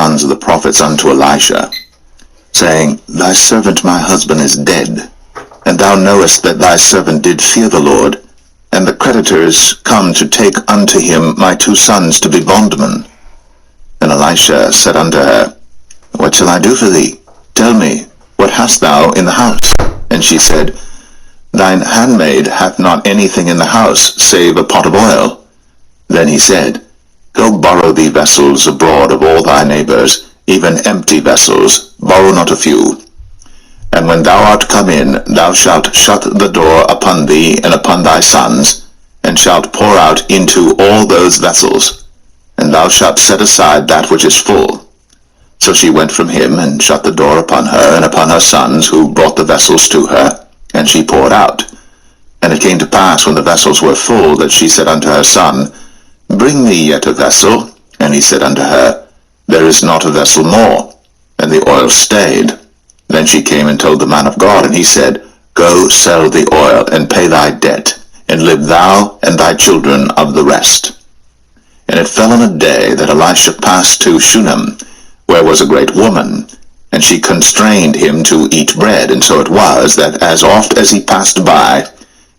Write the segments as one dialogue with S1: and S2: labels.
S1: sons of the prophets unto Elisha, saying, Thy servant my husband is dead, and thou knowest that thy servant did fear the Lord, and the creditors come to take unto him my 2 sons to be bondmen. And Elisha said unto her, What shall I do for thee? Tell me, what hast thou in the house? And she said, Thine handmaid hath not anything in the house, save a pot of oil. Then he said, Go borrow thee vessels abroad of all thy neighbors, even empty vessels, borrow not a few. And when thou art come in, thou shalt shut the door upon thee and upon thy sons, and shalt pour out into all those vessels, and thou shalt set aside that which is full. So she went from him, and shut the door upon her and upon her sons, who brought the vessels to her, and she poured out. And it came to pass, when the vessels were full, that she said unto her son, Bring me yet a vessel. And he said unto her, There is not a vessel more. And the oil stayed. Then she came and told the man of God, and he said, Go sell the oil, and pay thy debt, and live thou and thy children of the rest. And it fell on a day that Elisha passed to Shunem, where was a great woman, and she constrained him to eat bread. And so it was, that as oft as he passed by,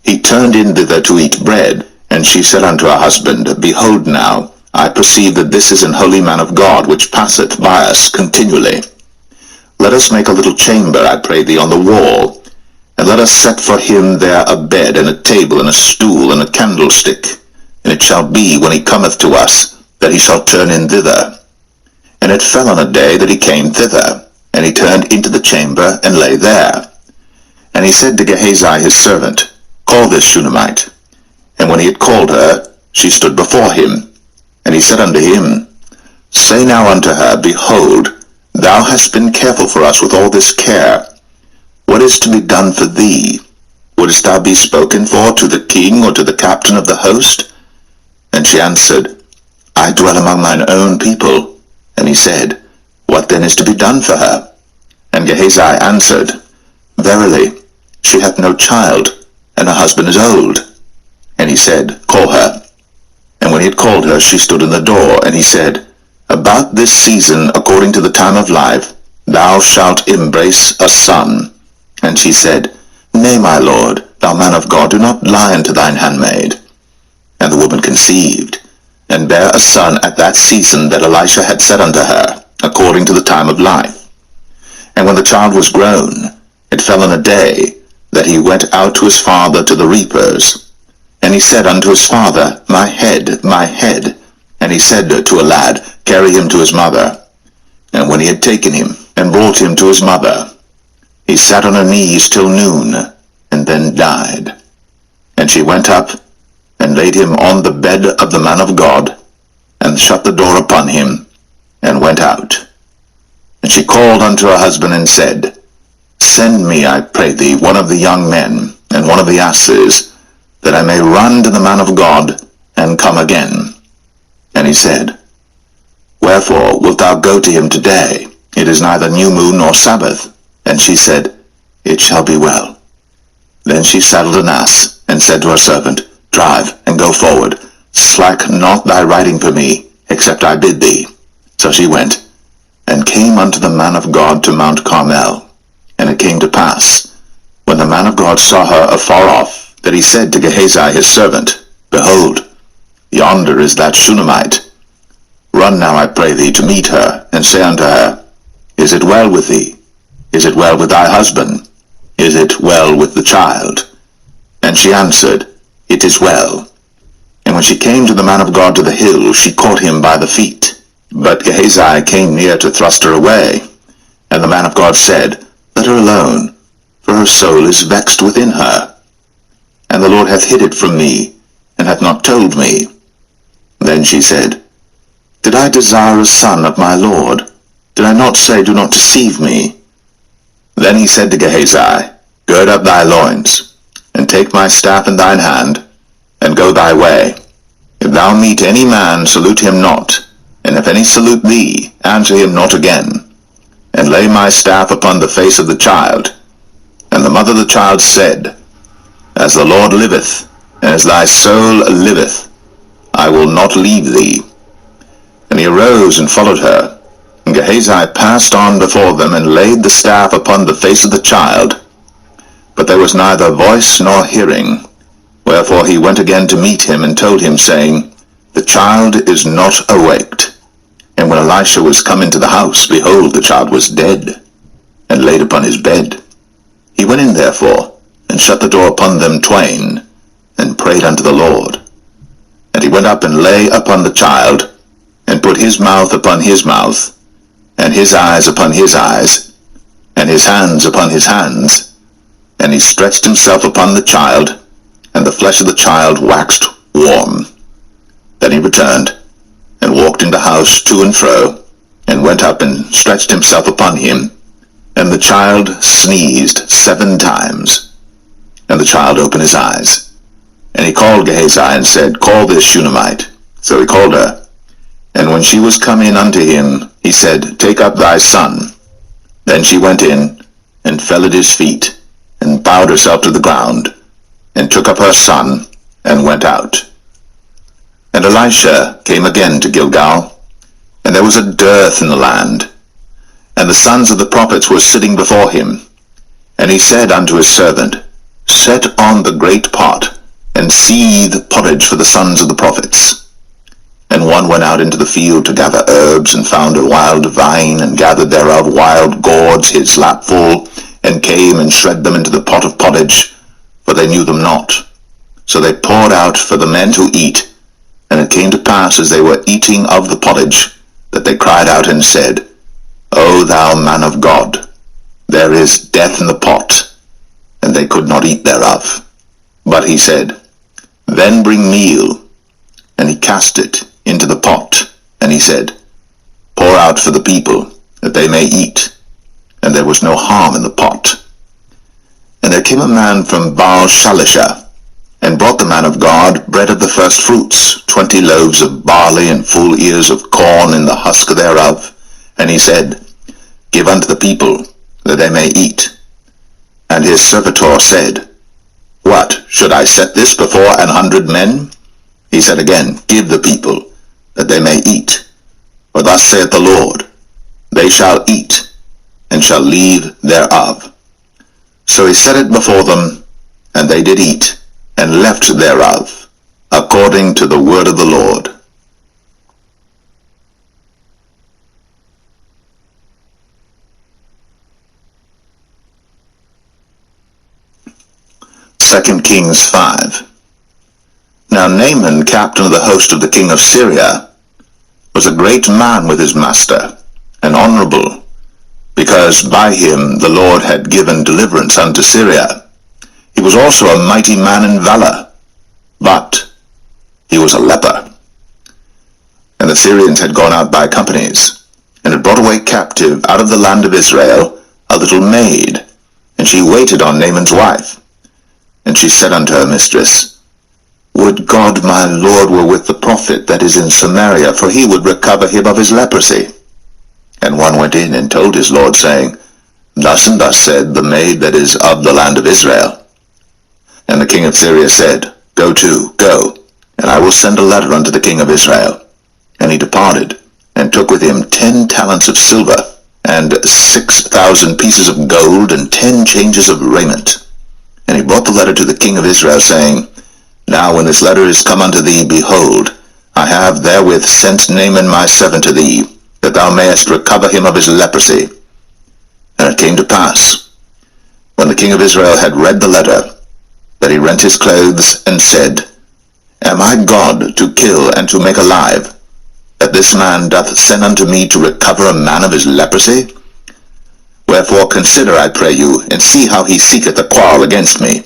S1: he turned in thither to eat bread. And she said unto her husband, Behold now, I perceive that this is an holy man of God, which passeth by us continually. Let us make a little chamber, I pray thee, on the wall, and let us set for him there a bed, and a table, and a stool, and a candlestick. And it shall be, when he cometh to us, that he shall turn in thither. And it fell on a day that he came thither, and he turned into the chamber, and lay there. And he said to Gehazi his servant, Call this Shunammite. And when he had called her, she stood before him. And he said unto him, Say now unto her, Behold, thou hast been careful for us with all this care. What is to be done for thee? Wouldst thou be spoken for to the king, or to the captain of the host? And she answered, I dwell among mine own people. And he said, What then is to be done for her? And Gehazi answered, Verily, she hath no child, and her husband is old. And he said, Call her. And when he had called her, she stood in the door. And he said, About this season, according to the time of life, thou shalt embrace a son. And she said, Nay, my lord, thou man of God, do not lie unto thine handmaid. And the woman conceived, and bare a son at that season that Elisha had said unto her, according to the time of life. And when the child was grown, it fell on a day that he went out to his father to the reapers. And he said unto his father, My head, my head. And he said to a lad, Carry him to his mother. And when he had taken him, and brought him to his mother, he sat on her knees till noon, and then died. And she went up, and laid him on the bed of the man of God, and shut the door upon him, and went out. And she called unto her husband, and said, Send me, I pray thee, one of the young men, and one of the asses, that I may run to the man of God, and come again. And he said, Wherefore wilt thou go to him today? It is neither new moon nor Sabbath. And she said, It shall be well. Then she saddled an ass, and said to her servant, Drive, and go forward. Slack not thy riding for me, except I bid thee. So she went, and came unto the man of God to Mount Carmel. And it came to pass, when the man of God saw her afar off, that he said to Gehazi his servant, Behold, yonder is that Shunammite. Run now, I pray thee, to meet her, and say unto her, Is it well with thee? Is it well with thy husband? Is it well with the child? And she answered, It is well. And when she came to the man of God to the hill, she caught him by the feet. But Gehazi came near to thrust her away. And the man of God said, Let her alone, for her soul is vexed within her. And the Lord hath hid it from me, and hath not told me. Then she said, Did I desire a son of my Lord? Did I not say, Do not deceive me? Then he said to Gehazi, Gird up thy loins, and take my staff in thine hand, and go thy way. If thou meet any man, salute him not, and if any salute thee, answer him not again. And lay my staff upon the face of the child. And the mother of the child said, As the Lord liveth, and as thy soul liveth, I will not leave thee. And he arose and followed her. And Gehazi passed on before them, and laid the staff upon the face of the child. But there was neither voice nor hearing. Wherefore he went again to meet him, and told him, saying, The child is not awaked. And when Elisha was come into the house, behold, the child was dead, and laid upon his bed. He went in therefore, and shut the door upon them twain, and prayed unto the Lord. And he went up and lay upon the child, and put his mouth upon his mouth, and his eyes upon his eyes, and his hands upon his hands. And he stretched himself upon the child, and the flesh of the child waxed warm. Then he returned, and walked in the house to and fro, and went up and stretched himself upon him. And the child sneezed 7 times. And the child opened his eyes. And he called Gehazi, and said, Call this Shunammite. So he called her. And when she was come in unto him, he said, Take up thy son. Then she went in, and fell at his feet, and bowed herself to the ground, and took up her son, and went out. And Elisha came again to Gilgal, and there was a dearth in the land, and the sons of the prophets were sitting before him. And he said unto his servant, Set on the great pot, and seethe pottage for the sons of the prophets. And one went out into the field to gather herbs, and found a wild vine, and gathered thereof wild gourds his lapful, and came and shred them into the pot of pottage, for they knew them not. So they poured out for the men to eat. And it came to pass, as they were eating of the pottage, that they cried out and said, O thou man of God, there is death in the pot. And they could not eat thereof. But he said, Then bring meal. And he cast it into the pot. And he said, Pour out for the people, that they may eat. And there was no harm in the pot. And there came a man from Baal-Shalisha, and brought the man of God bread of the first fruits, 20 loaves of barley, and full ears of corn in the husk thereof. And he said, Give unto the people, that they may eat. And his servitor said, What, should I set this before 100 men? He said again, Give the people, that they may eat. For thus saith the Lord, They shall eat, and shall leave thereof. So he set it before them, and they did eat, and left thereof, according to the word of the Lord. Second Kings 5. Now Naaman, captain of the host of the king of Syria, was a great man with his master, and honorable, because by him the Lord had given deliverance unto Syria. He was also a mighty man in valor, but he was a leper. And the Syrians had gone out by companies, and had brought away captive out of the land of Israel a little maid, and she waited on Naaman's wife. And she said unto her mistress, Would God my Lord were with the prophet that is in Samaria, for he would recover him of his leprosy. And one went in and told his Lord, saying, Thus and thus said the maid that is of the land of Israel. And the king of Syria said, Go to, go, and I will send a letter unto the king of Israel. And he departed, and took with him 10 talents of silver, and 6,000 pieces of gold, and 10 changes of raiment. And he brought the letter to the king of Israel, saying, Now when this letter is come unto thee, behold, I have therewith sent Naaman my servant to thee, that thou mayest recover him of his leprosy. And it came to pass, when the king of Israel had read the letter, that he rent his clothes, and said, Am I God to kill and to make alive, that this man doth send unto me to recover a man of his leprosy? Wherefore consider, I pray you, and see how he seeketh a quarrel against me.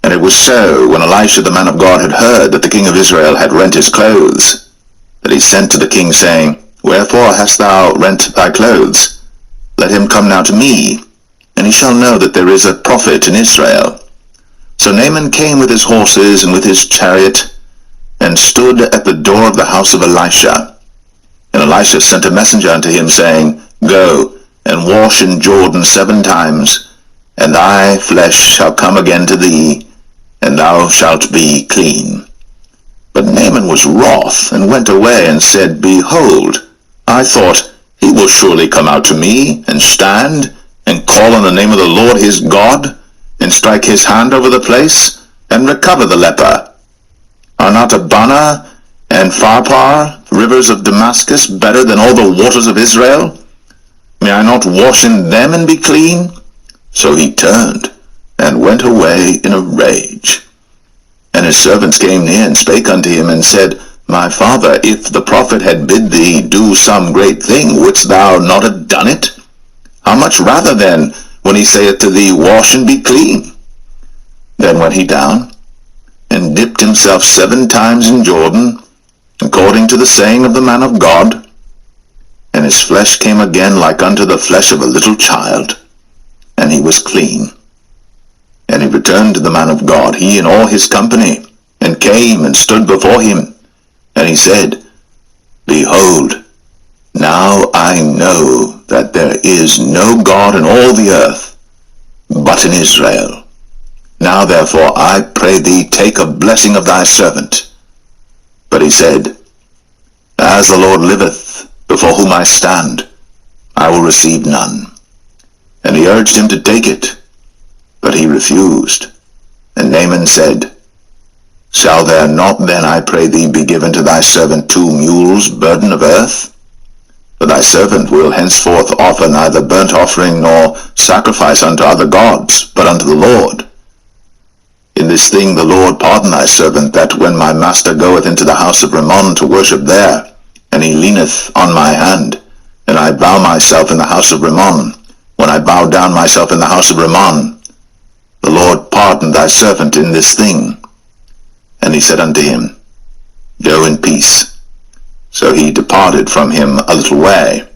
S1: And it was so, when Elisha the man of God had heard that the king of Israel had rent his clothes, that he sent to the king, saying, Wherefore hast thou rent thy clothes? Let him come now to me, and he shall know that there is a prophet in Israel. So Naaman came with his horses and with his chariot, and stood at the door of the house of Elisha. And Elisha sent a messenger unto him, saying, Go, and wash in Jordan 7 times, and thy flesh shall come again to thee, and thou shalt be clean. But Naaman was wroth, and went away, and said, Behold, I thought, He will surely come out to me, and stand, and call on the name of the Lord his God, and strike his hand over the place, and recover the leper. Are not Abana and Pharpar, rivers of Damascus, better than all the waters of Israel? May I not wash in them and be clean? So he turned, and went away in a rage. And his servants came near, and spake unto him, and said, My father, if the prophet had bid thee do some great thing, wouldst thou not have done it? How much rather then, when he saith to thee, Wash and be clean? Then went he down, and dipped himself 7 times in Jordan, according to the saying of the man of God. And his flesh came again like unto the flesh of a little child, and he was clean. And he returned to the man of God, he and all his company, and came and stood before him. And he said, Behold, now I know that there is no God in all the earth, but in Israel. Now therefore I pray thee, take a blessing of thy servant. But he said, As the Lord liveth, before whom I stand, I will receive none. And he urged him to take it, but he refused. And Naaman said, Shall there not then, I pray thee, be given to thy servant 2 mules burden of earth? For thy servant will henceforth offer neither burnt offering nor sacrifice unto other gods, but unto the Lord. In this thing the Lord pardon thy servant, that when my master goeth into the house of Rimmon to worship there, and he leaneth on my hand, and I bow myself in the house of Rimmon, when I bow down myself in the house of Rimmon, the Lord pardon thy servant in this thing. And he said unto him, Go in peace. So he departed from him a little way.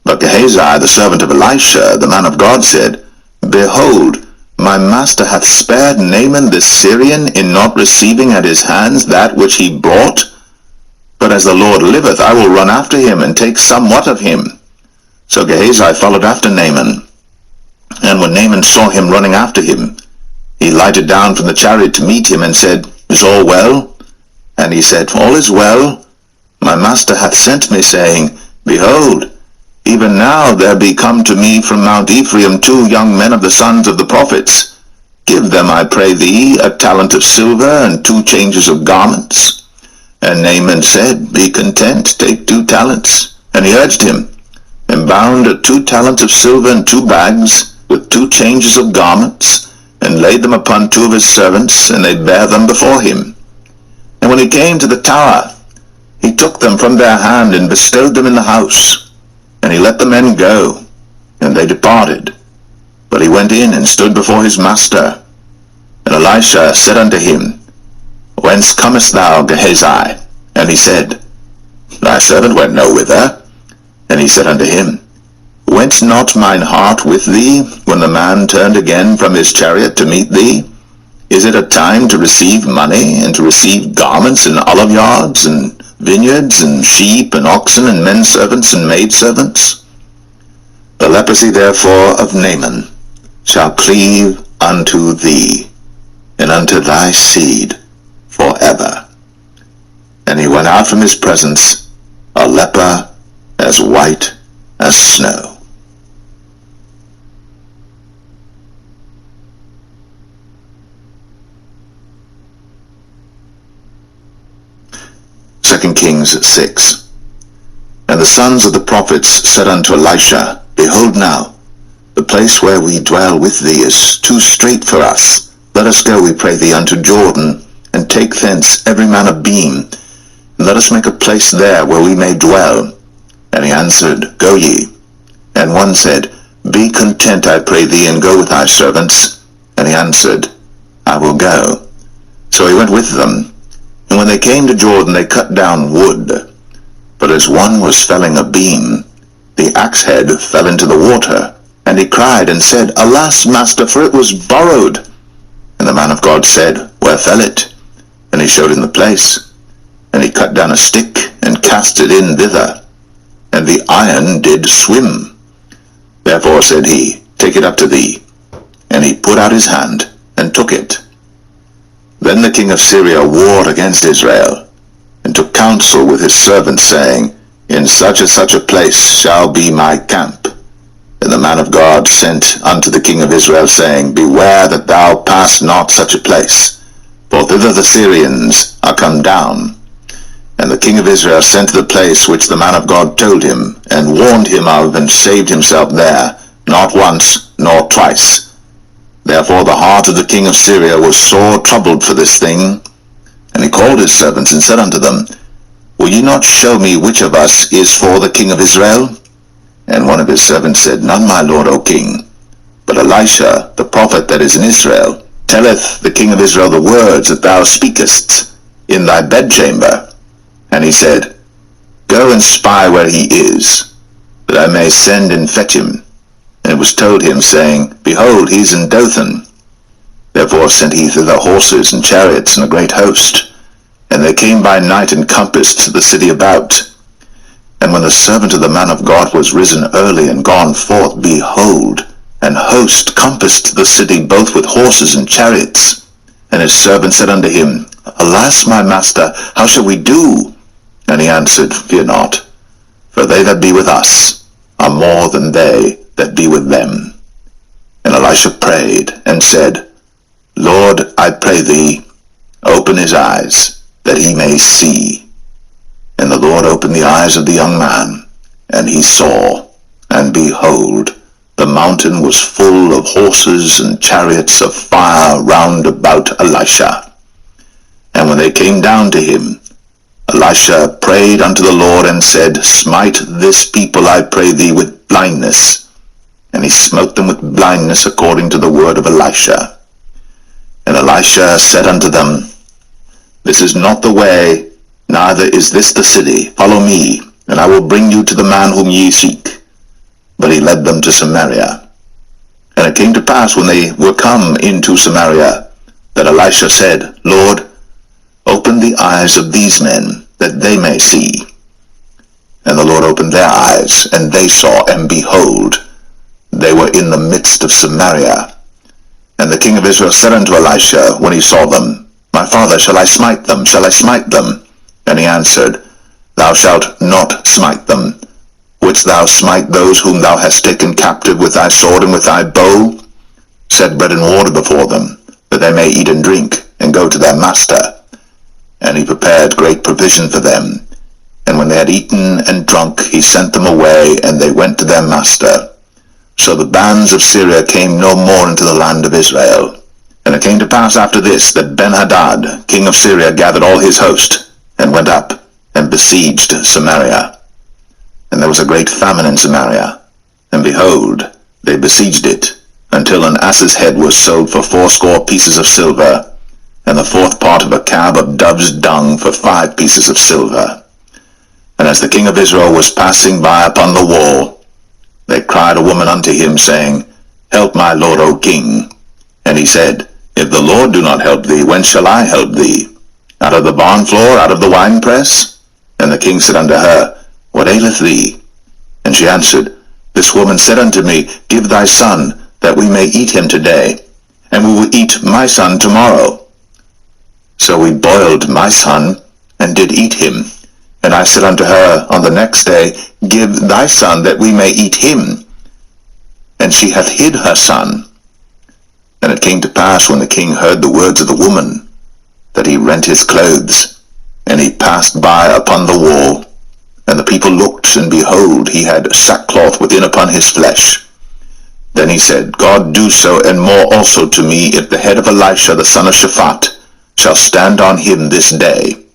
S1: But Gehazi, the servant of Elisha, the man of God, said, Behold, my master hath spared Naaman the Syrian in not receiving at his hands that which he brought. But as the Lord liveth, I will run after him, and take somewhat of him. So Gehazi followed after Naaman. And when Naaman saw him running after him, he lighted down from the chariot to meet him, and said, Is all well? And he said, All is well. My master hath sent me, saying, Behold, even now there be come to me from Mount Ephraim 2 young men of the sons of the prophets. Give them, I pray thee, a talent of silver, and 2 changes of garments. And Naaman said, Be content, take 2 talents. And he urged him, and bound 2 talents of silver in 2 bags, with 2 changes of garments, and laid them upon 2 of his servants, and they bare them before him. And when he came to the tower, he took them from their hand, and bestowed them in the house. And he let the men go, and they departed. But he went in, and stood before his master. And Elisha said unto him, Whence comest thou, Gehazi? And he said, Thy servant went no whither. And he said unto him, Went not mine heart with thee, when the man turned again from his chariot to meet thee? Is it a time to receive money, and to receive garments, and oliveyards, and vineyards, and sheep, and oxen, and men servants, and maid servants? The leprosy therefore of Naaman shall cleave unto thee, and unto thy seed forever. And he went out from his presence, a leper as white as snow. Kings 6. And the sons of the prophets said unto Elisha, Behold now, the place where we dwell with thee is too strait for us. Let us go, we pray thee, unto Jordan, and take thence every man a beam, and let us make a place there where we may dwell. And he answered, Go ye. And one said, Be content, I pray thee, and go with thy servants. And he answered, I will go. So he went with them. And when they came to Jordan, they cut down wood. But as one was felling a beam, the axe head fell into the water. And he cried and said, Alas, master, for it was borrowed. And the man of God said, Where fell it? And he showed him the place. And he cut down a stick, and cast it in thither. And the iron did swim. Therefore said he, Take it up to thee. And he put out his hand, and took it. Then the king of Syria warred against Israel, and took counsel with his servants, saying, In such and such a place shall be my camp. And the man of God sent unto the king of Israel, saying, Beware that thou pass not such a place, for thither the Syrians are come down. And the king of Israel sent to the place which the man of God told him, and warned him of, and saved himself there, not once nor twice. Therefore the heart of the king of Syria was sore troubled for this thing. And he called his servants, and said unto them, Will ye not show me which of us is for the king of Israel? And one of his servants said, None, my lord, O king, but Elisha, the prophet that is in Israel, telleth the king of Israel the words that thou speakest in thy bedchamber. And he said, Go and spy where he is, that I may send and fetch him. And it was told him, saying, Behold, he is in Dothan. Therefore sent he thither horses and chariots and a great host. And they came by night and compassed the city about. And when the servant of the man of God was risen early and gone forth, behold, an host compassed the city both with horses and chariots. And his servant said unto him, Alas, my master, how shall we do? And he answered, Fear not, for they that be with us are more than they that be with them. And Elisha prayed and said, Lord, I pray thee, open his eyes, that he may see. And the Lord opened the eyes of the young man, and he saw, and behold, the mountain was full of horses and chariots of fire round about Elisha. And when they came down to him, Elisha prayed unto the Lord, and said, Smite this people, I pray thee, with blindness. And he smote them with blindness according to the word of Elisha. And Elisha said unto them, This is not the way, neither is this the city. Follow me, and I will bring you to the man whom ye seek. But he led them to Samaria. And it came to pass, when they were come into Samaria, that Elisha said, Lord, open the eyes of these men, that they may see. And the Lord opened their eyes, and they saw, and behold, they were in the midst of Samaria. And the king of Israel said unto Elisha, when he saw them, My father, shall I smite them? Shall I smite them? And he answered, Thou shalt not smite them. Wouldst thou smite those whom thou hast taken captive with thy sword and with thy bow? Set bread and water before them, that they may eat and drink, and go to their master. And he prepared great provision for them. And when they had eaten and drunk, he sent them away, and they went to their master. So the bands of Syria came no more into the land of Israel. And it came to pass after this, that Ben-Hadad, king of Syria, gathered all his host, and went up, and besieged Samaria. And there was a great famine in Samaria. And behold, they besieged it, until an ass's head was sold for 80 pieces of silver, and the 4th part of a cab of dove's dung for 5 pieces of silver. And as the king of Israel was passing by upon the wall, they cried a woman unto him, saying, Help my lord, O king. And he said, If the Lord do not help thee, whence shall I help thee? Out of the barn floor, out of the winepress? And the king said unto her, What aileth thee? And she answered, This woman said unto me, Give thy son, that we may eat him today, and we will eat my son tomorrow. So we boiled my son, and did eat him. And I said unto her on the next day, Give thy son, that we may eat him. And she hath hid her son. And it came to pass, when the king heard the words of the woman, that he rent his clothes, and he passed by upon the wall. And the people looked, and behold, he had sackcloth within upon his flesh. Then he said, God do so, and more also to me, if the head of Elisha the son of Shaphat shall stand on him this day.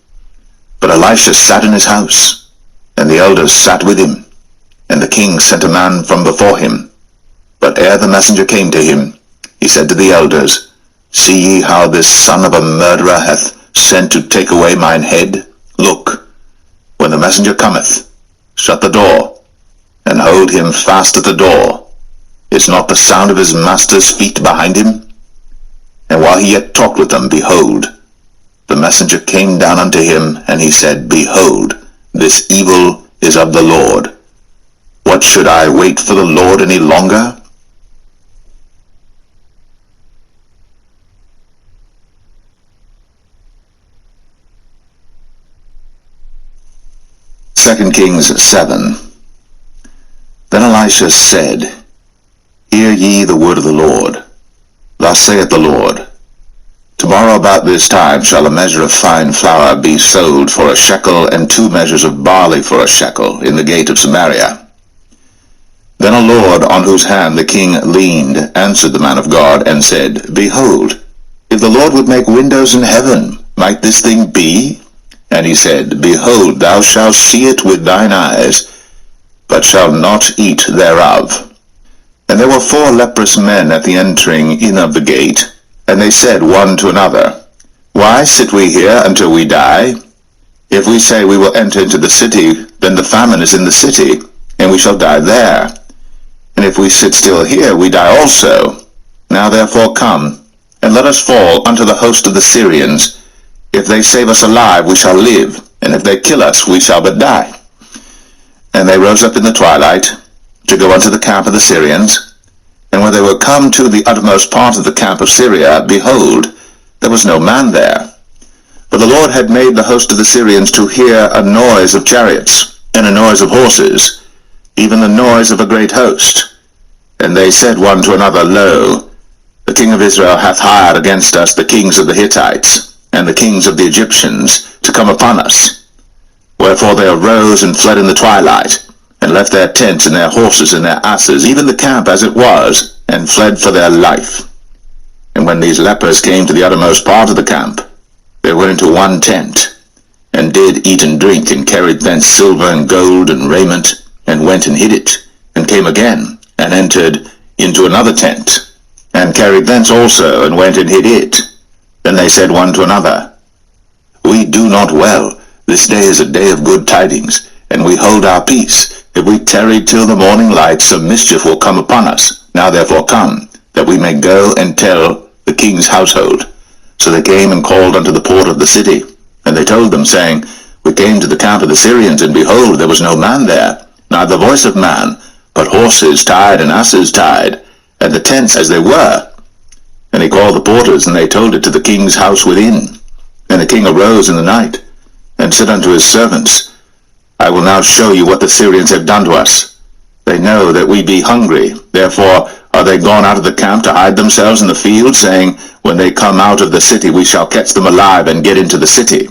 S1: But Elisha sat in his house, and the elders sat with him. And the king sent a man from before him. But ere the messenger came to him, he said to the elders, See ye how this son of a murderer hath sent to take away mine head? Look, when the messenger cometh, shut the door, and hold him fast at the door. Is not the sound of his master's feet behind him? And while he yet talked with them, behold, the messenger came down unto him, and he said, Behold, this evil is of the Lord. What should I wait for the Lord any longer? 2 Kings 7. Then Elisha said, Hear ye the word of the Lord. Thus saith the Lord, Tomorrow about this time shall a measure of fine flour be sold for a shekel, and 2 measures of barley for a shekel, in the gate of Samaria. Then a lord on whose hand the king leaned answered the man of God, and said, Behold, if the Lord would make windows in heaven, might this thing be? And he said, Behold, thou shalt see it with thine eyes, but shalt not eat thereof. And there were 4 leprous men at the entering in of the gate, and they said one to another, Why sit we here until we die? If we say we will enter into the city, then the famine is in the city, and we shall die there. And if we sit still here, we die also. Now therefore come, and let us fall unto the host of the Syrians. If they save us alive, we shall live, and if they kill us, we shall but die. And they rose up in the twilight, to go unto the camp of the Syrians. And when they were come to the uttermost part of the camp of Syria, behold, there was no man there. For the Lord had made the host of the Syrians to hear a noise of chariots, and a noise of horses, even the noise of a great host. And they said one to another, Lo, the king of Israel hath hired against us the kings of the Hittites, and the kings of the Egyptians, to come upon us. Wherefore they arose and fled in the twilight, and left their tents and their horses and their asses, even the camp as it was, and fled for their life. And when these lepers came to the uttermost part of the camp, they went into one tent, and did eat and drink, and carried thence silver and gold and raiment, and went and hid it, and came again, and entered into another tent, and carried thence also, and went and hid it. Then they said one to another, We do not well. This day is a day of good tidings, and we hold our peace. If we tarry till the morning light, some mischief will come upon us. Now therefore come, that we may go and tell the king's household. So they came and called unto the port of the city. And they told them, saying, We came to the camp of the Syrians, and behold, there was no man there, neither voice of man, but horses tied and asses tied, and the tents as they were. And he called the porters, and they told it to the king's house within. And the king arose in the night, and said unto his servants, I will now show you what the Syrians have done to us. They know that we be hungry. Therefore are they gone out of the camp to hide themselves in the field, saying, When they come out of the city, we shall catch them alive, and get into the city.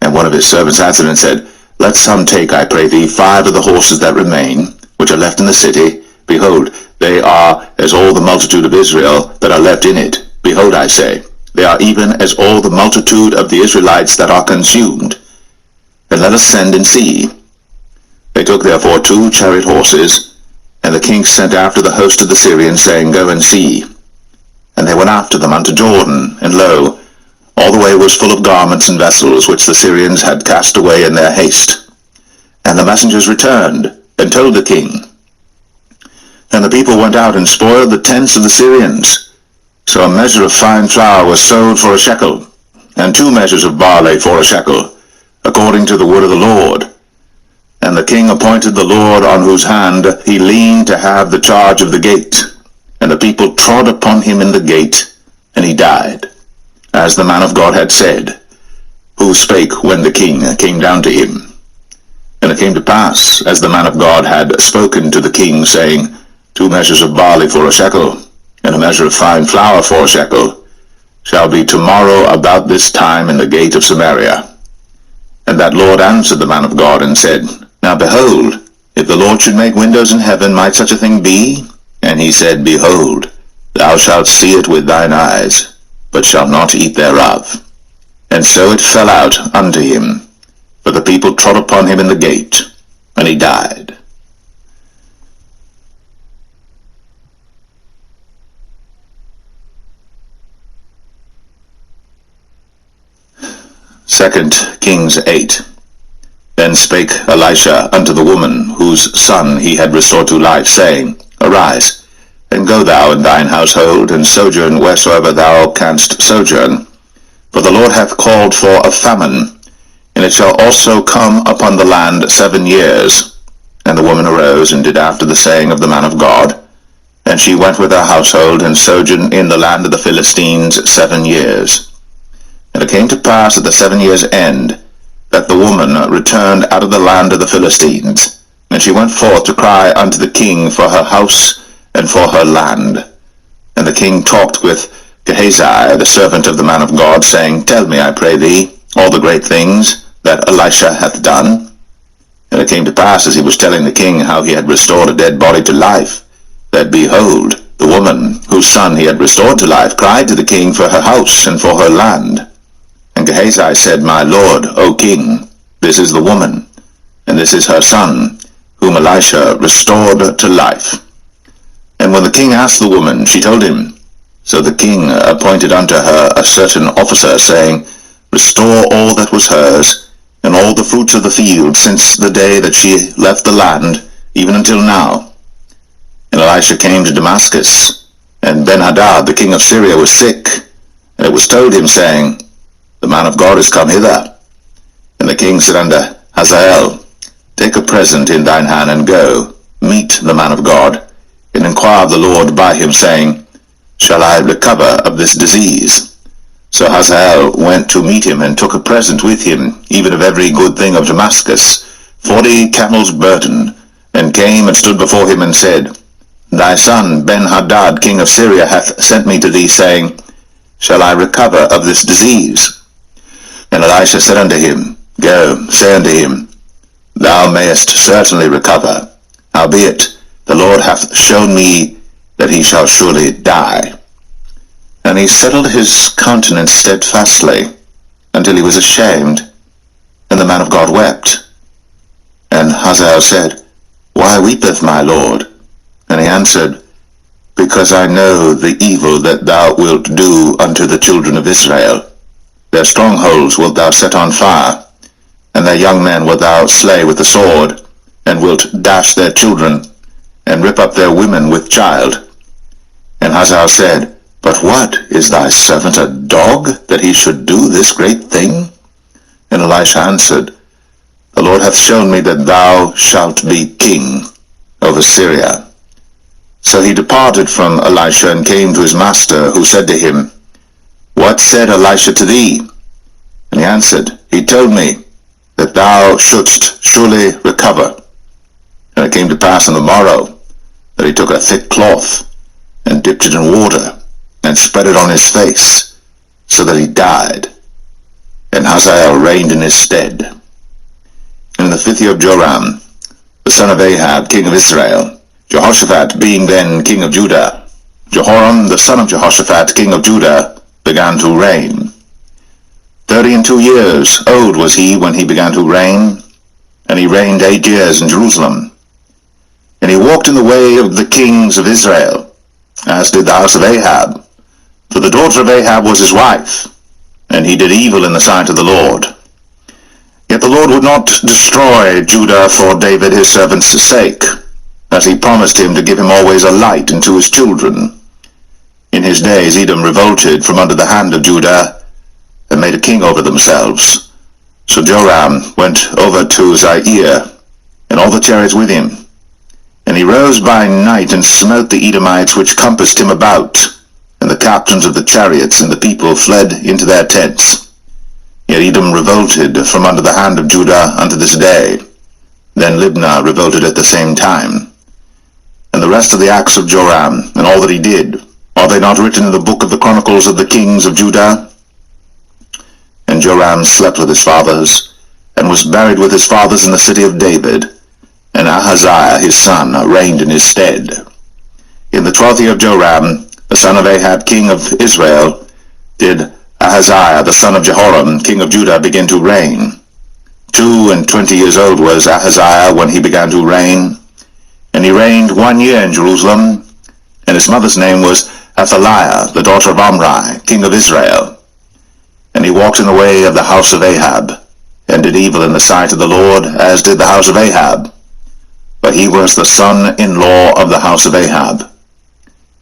S1: And one of his servants answered and said, Let some take, I pray thee, 5 of the horses that remain, which are left in the city. Behold, they are as all the multitude of Israel that are left in it. Behold, I say, they are even as all the multitude of the Israelites that are consumed. And let us send and see. They took therefore 2 chariot horses, and the king sent after the host of the Syrians, saying, Go and see. And they went after them unto Jordan, and lo, all the way was full of garments and vessels, which the Syrians had cast away in their haste. And the messengers returned, and told the king. And the people went out and spoiled the tents of the Syrians. So a measure of fine flour was sold for a shekel, and 2 measures of barley for a shekel, according to the word of the Lord. And the king appointed the Lord on whose hand he leaned to have the charge of the gate. And the people trod upon him in the gate, and he died, as the man of God had said, who spake when the king came down to him. And it came to pass, as the man of God had spoken to the king, saying, 2 measures of barley for a shekel, and a measure of fine flour for a shekel, shall be tomorrow about this time in the gate of Samaria. And that Lord answered the man of God, and said, Now behold, if the Lord should make windows in heaven, might such a thing be? And he said, Behold, thou shalt see it with thine eyes, but shalt not eat thereof. And so it fell out unto him, for the people trod upon him in the gate, and he died. Second Kings 8. Then spake Elisha unto the woman, whose son he had restored to life, saying, Arise, and go thou and thine household, and sojourn wheresoever thou canst sojourn. For the Lord hath called for a famine, and it shall also come upon the land 7 years. And the woman arose, and did after the saying of the man of God. And she went with her household, and sojourned in the land of the Philistines 7 years. And it came to pass at the 7 years' end, that the woman returned out of the land of the Philistines, and she went forth to cry unto the king for her house and for her land. And the king talked with Gehazi, the servant of the man of God, saying, Tell me, I pray thee, all the great things that Elisha hath done. And it came to pass, as he was telling the king how he had restored a dead body to life, that, behold, the woman whose son he had restored to life cried to the king for her house and for her land. And Gehazi said, My lord, O king, this is the woman, and this is her son, whom Elisha restored to life. And when the king asked the woman, she told him. So the king appointed unto her a certain officer, saying, Restore all that was hers, and all the fruits of the field, since the day that she left the land, even until now. And Elisha came to Damascus, and Ben-Hadad the king of Syria was sick. And it was told him, saying, The man of God is come hither. And the king said unto Hazael, Take a present in thine hand, and go, meet the man of God, and inquire of the Lord by him, saying, Shall I recover of this disease? So Hazael went to meet him, and took a present with him, even of every good thing of Damascus, 40 camels' burden, and came and stood before him, and said, Thy son Ben-Hadad king of Syria hath sent me to thee, saying, Shall I recover of this disease? And Elisha said unto him, Go, say unto him, Thou mayest certainly recover. Howbeit, the Lord hath shown me that he shall surely die. And he settled his countenance steadfastly, until he was ashamed. And the man of God wept. And Hazael said, Why weepeth my Lord? And he answered, Because I know the evil that thou wilt do unto the children of Israel. Their strongholds wilt thou set on fire, and their young men wilt thou slay with the sword, and wilt dash their children, and rip up their women with child. And Hazael said, But what, is thy servant a dog, that he should do this great thing? And Elisha answered, The Lord hath shown me that thou shalt be king over Syria. So he departed from Elisha, and came to his master, who said to him, What said Elisha to thee? And he answered, He told me that thou shouldst surely recover. And it came to pass on the morrow, that he took a thick cloth, and dipped it in water, and spread it on his face, so that he died. And Hazael reigned in his stead. And in the 5th year of Joram, the son of Ahab, king of Israel, Jehoshaphat being then king of Judah, Jehoram, the son of Jehoshaphat, king of Judah, began to reign. 32 years old was he when he began to reign, and he reigned 8 years in Jerusalem. And he walked in the way of the kings of Israel, as did the house of Ahab. For the daughter of Ahab was his wife, and he did evil in the sight of the Lord. Yet the Lord would not destroy Judah for David his servant's sake, as he promised him to give him always a light unto his children. In his days Edom revolted from under the hand of Judah, and made a king over themselves. So Joram went over to Zair, and all the chariots with him. And he rose by night, and smote the Edomites which compassed him about, and the captains of the chariots, and the people fled into their tents. Yet Edom revolted from under the hand of Judah unto this day. Then Libnah revolted at the same time. And the rest of the acts of Joram, and all that he did, are they not written in the book of the chronicles of the kings of Judah? And Joram slept with his fathers, and was buried with his fathers in the city of David, and Ahaziah his son reigned in his stead. In the 12th year of Joram, the son of Ahab king of Israel, did Ahaziah the son of Jehoram king of Judah begin to reign. 22 years old was Ahaziah when he began to reign, and he reigned 1 year in Jerusalem, and his mother's name was Athaliah, the daughter of Omri, king of Israel. And he walked in the way of the house of Ahab, and did evil in the sight of the Lord, as did the house of Ahab. But he was the son-in-law of the house of Ahab.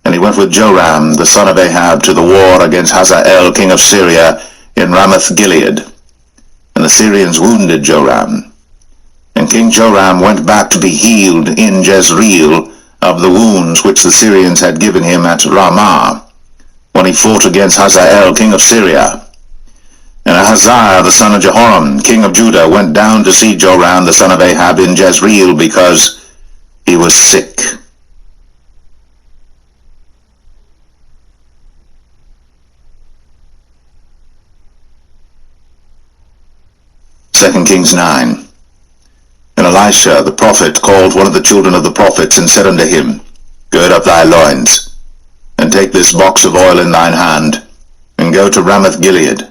S1: And he went with Joram, the son of Ahab, to the war against Hazael, king of Syria, in Ramoth-Gilead. And the Syrians wounded Joram. And King Joram went back to be healed in Jezreel of the wounds which the Syrians had given him at Ramah, when he fought against Hazael, king of Syria. And Ahaziah the son of Jehoram, king of Judah, went down to see Joram the son of Ahab in Jezreel, because he was sick. Second Kings 9. And Elisha the prophet called one of the children of the prophets, and said unto him, Gird up thy loins, and take this box of oil in thine hand, and go to Ramoth Gilead.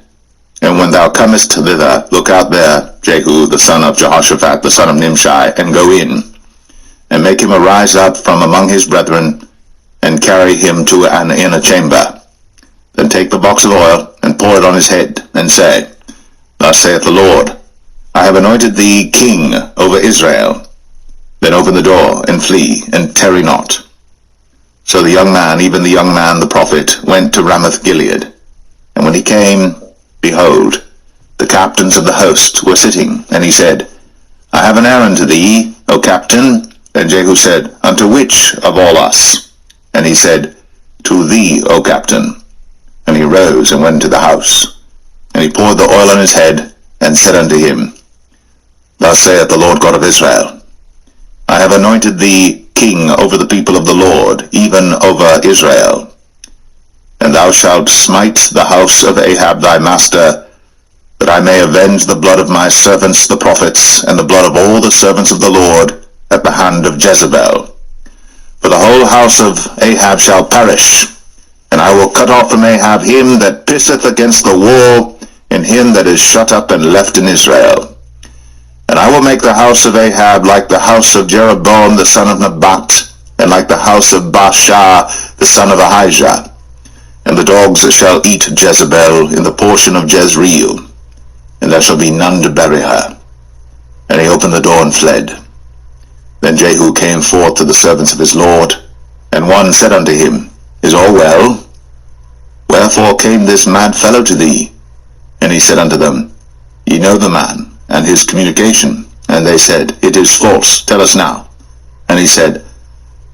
S1: And when thou comest thither, look out there Jehu the son of Jehoshaphat the son of Nimshi, and go in, and make him arise up from among his brethren, and carry him to an inner chamber. Then take the box of oil, and pour it on his head, and say, Thus saith the Lord, I have anointed thee king over Israel. Then open the door, and flee, and tarry not. So the young man, even the young man the prophet, went to Ramoth Gilead. And when he came, behold, the captains of the host were sitting. And he said, I have an errand to thee, O captain. And Jehu said, Unto which of all us? And he said, To thee, O captain. And he rose and went into the house. And he poured the oil on his head, and said unto him, Thus saith the Lord God of Israel, I have anointed thee king over the people of the Lord, even over Israel. And thou shalt smite the house of Ahab thy master, that I may avenge the blood of my servants the prophets, and the blood of all the servants of the Lord, at the hand of Jezebel. For the whole house of Ahab shall perish, and I will cut off from Ahab him that pisseth against the wall, and him that is shut up and left in Israel. And I will make the house of Ahab like the house of Jeroboam the son of Nebat, and like the house of Baasha the son of Ahijah. And the dogs shall eat Jezebel in the portion of Jezreel, and there shall be none to bury her. And he opened the door and fled. Then Jehu came forth to the servants of his Lord, and one said unto him, Is all well? Wherefore came this mad fellow to thee? And he said unto them, Ye know the man, and his communication. And they said, It is false, tell us now. And he said,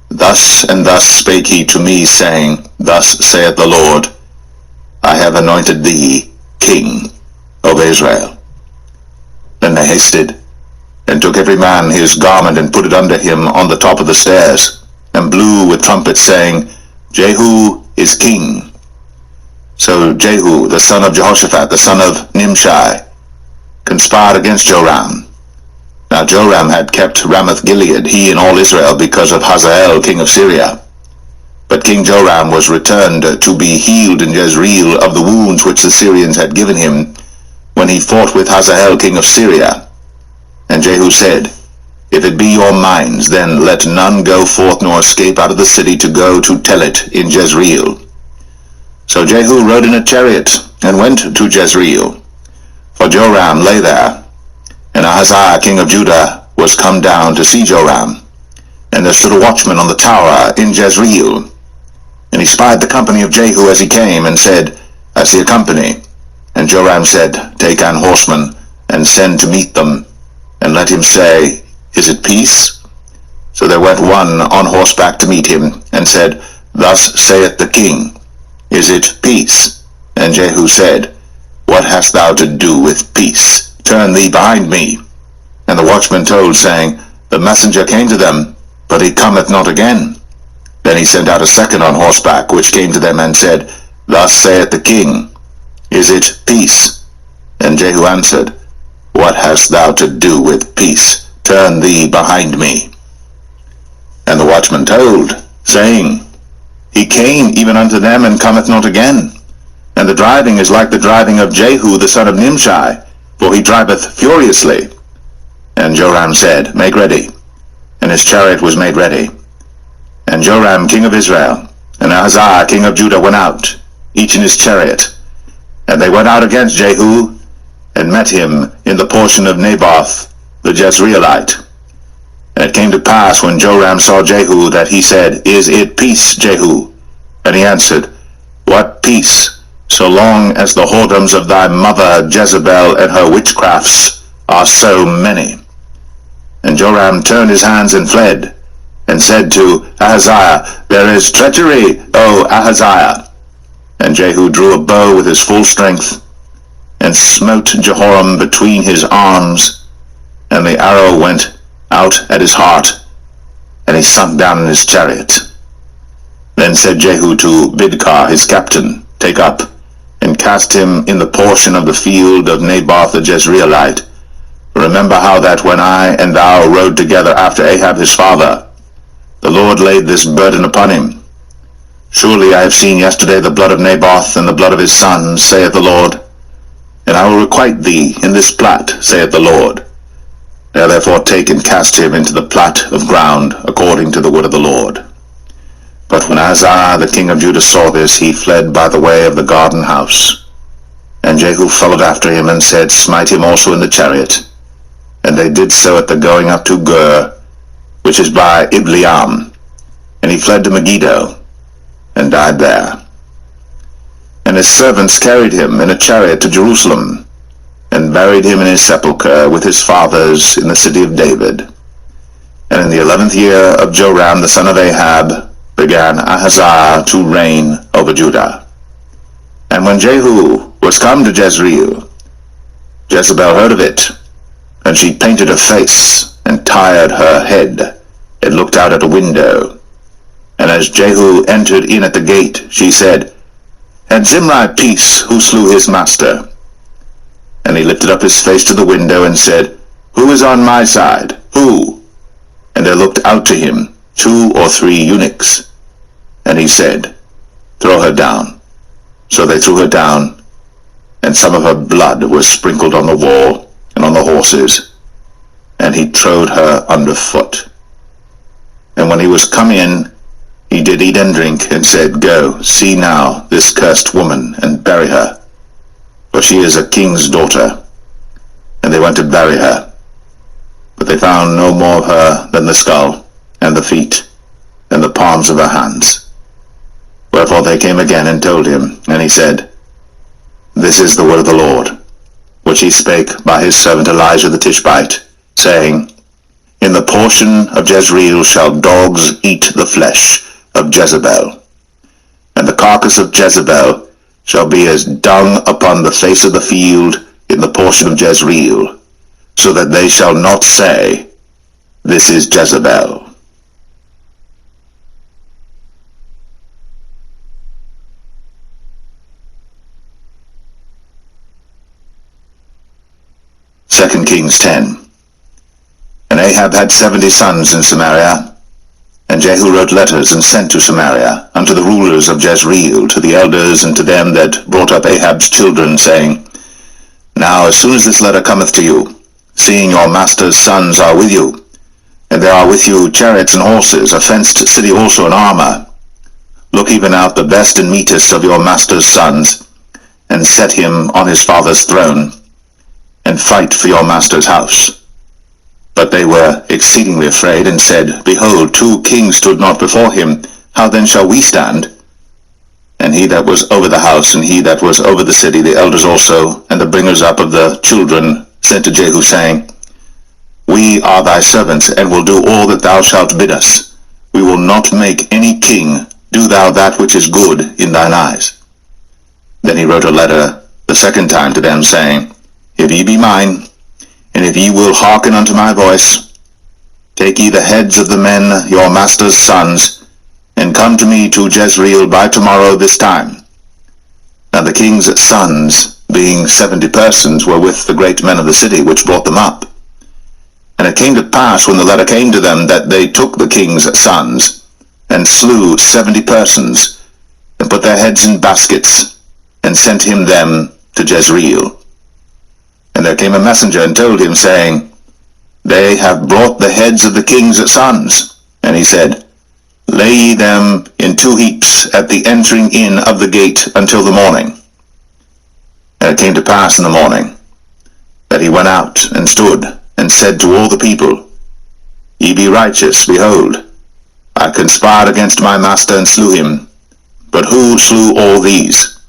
S1: Thus and thus spake he to me, saying, Thus saith the Lord, I have anointed thee king over Israel. Then they hasted, and took every man his garment, and put it under him on the top of the stairs, and blew with trumpets, saying, Jehu is king. So Jehu the son of Jehoshaphat the son of Nimshi conspired against Joram. Now Joram had kept Ramoth Gilead, he and all Israel, because of Hazael king of Syria. But King Joram was returned to be healed in Jezreel of the wounds which the Syrians had given him, when he fought with Hazael king of Syria. And Jehu said, If it be your minds, then let none go forth nor escape out of the city to go to tell it in Jezreel. So Jehu rode in a chariot, and went to Jezreel. For Joram lay there, and Ahaziah king of Judah was come down to see Joram. And there stood a watchman on the tower in Jezreel. And he spied the company of Jehu as he came, and said, I see a company. And Joram said, Take an horseman, and send to meet them, and let him say, Is it peace? So there went one on horseback to meet him, and said, Thus saith the king, Is it peace? And Jehu said, What hast thou to do with peace? Turn thee behind me. And the watchman told, saying, The messenger came to them, but he cometh not again. Then he sent out a second on horseback, which came to them, and said, Thus saith the king, Is it peace? And Jehu answered, What hast thou to do with peace? Turn thee behind me. And the watchman told, saying, He came even unto them, and cometh not again. And the driving is like the driving of Jehu the son of Nimshi, for he driveth furiously. And Joram said, Make ready. And his chariot was made ready. And Joram king of Israel, and Ahaziah king of Judah went out, each in his chariot. And they went out against Jehu, and met him in the portion of Naboth the Jezreelite. And it came to pass, when Joram saw Jehu, that he said, Is it peace, Jehu? And he answered, What peace, so long as the whoredoms of thy mother Jezebel and her witchcrafts are so many? And Joram turned his hands and fled, and said to Ahaziah, There is treachery, O Ahaziah. And Jehu drew a bow with his full strength, and smote Jehoram between his arms, and the arrow went out at his heart, and he sunk down in his chariot. Then said Jehu to Bidkar his captain, Take up, and cast him in the portion of the field of Naboth the Jezreelite. Remember how that when I and thou rode together after Ahab his father, the Lord laid this burden upon him. Surely I have seen yesterday the blood of Naboth and the blood of his sons, saith the Lord, and I will requite thee in this plat, saith the Lord. Now therefore take and cast him into the plat of ground, according to the word of the Lord. But when Ahaziah the king of Judah saw this, he fled by the way of the garden house. And Jehu followed after him, and said, Smite him also in the chariot. And they did so at the going up to Gur, which is by Ibleam. And he fled to Megiddo, and died there. And his servants carried him in a chariot to Jerusalem, and buried him in his sepulchre with his fathers in the city of David. And in the 11th year of Joram the son of Ahab began Ahaziah to reign over Judah. And when Jehu was come to Jezreel, Jezebel heard of it, and she painted her face, and tired her head, and looked out at a window. And as Jehu entered in at the gate, she said, Had Zimri peace, who slew his master? And he lifted up his face to the window, and said, Who is on my side? Who? And there looked out to him 2 or 3 eunuchs. And he said, Throw her down. So they threw her down, and some of her blood was sprinkled on the wall and on the horses, and he trode her under foot. And when he was come in, he did eat and drink, and said, Go, see now this cursed woman, and bury her, for she is a king's daughter. And they went to bury her, but they found no more of her than the skull, and the feet, and the palms of her hands. Wherefore they came again and told him, and he said, This is the word of the Lord, which he spake by his servant Elijah the Tishbite, saying, In the portion of Jezreel shall dogs eat the flesh of Jezebel, and the carcass of Jezebel shall be as dung upon the face of the field in the portion of Jezreel, so that they shall not say, This is Jezebel. Second Kings 10. And Ahab had 70 sons in Samaria, and Jehu wrote letters and sent to Samaria unto the rulers of Jezreel, to the elders, and to them that brought up Ahab's children, saying, Now as soon as this letter cometh to you, seeing your master's sons are with you, and there are with you chariots and horses, a fenced city also in armor, look even out the best and meetest of your master's sons, and set him on his father's throne, and fight for your master's house. But they were exceedingly afraid, and said, Behold, 2 kings stood not before him, how then shall we stand? And he that was over the house, and he that was over the city, the elders also, and the bringers up of the children, sent to Jehu, saying, We are thy servants, and will do all that thou shalt bid us. We will not make any king. Do thou that which is good in thine eyes. Then he wrote a letter the second time to them, saying, If ye be mine, and if ye will hearken unto my voice, take ye the heads of the men your master's sons, and come to me to Jezreel by tomorrow this time. Now the king's sons, being 70 persons, were with the great men of the city, which brought them up. And it came to pass, when the letter came to them, that they took the king's sons, and slew 70 persons, and put their heads in baskets, and sent him them to Jezreel. And there came a messenger and told him, saying, They have brought the heads of the king's sons. And he said, Lay ye them in 2 heaps at the entering in of the gate until the morning. And it came to pass in the morning that he went out and stood, and said to all the people, Ye be righteous, behold, I conspired against my master and slew him. But who slew all these?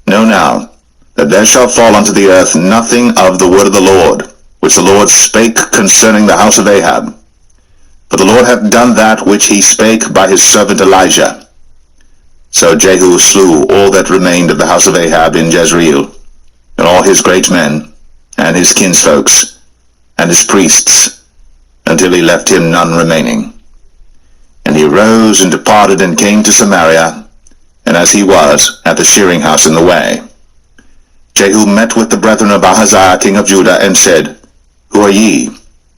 S1: Know now, that there shall fall unto the earth nothing of the word of the Lord, which the Lord spake concerning the house of Ahab. For the Lord hath done that which he spake by his servant Elijah. So Jehu slew all that remained of the house of Ahab in Jezreel, and all his great men, and his kinsfolks, and his priests, until he left him none remaining. And he rose and departed and came to Samaria, and as he was at the shearing house in the way, Jehu met with the brethren of Ahaziah king of Judah, and said, Who are ye?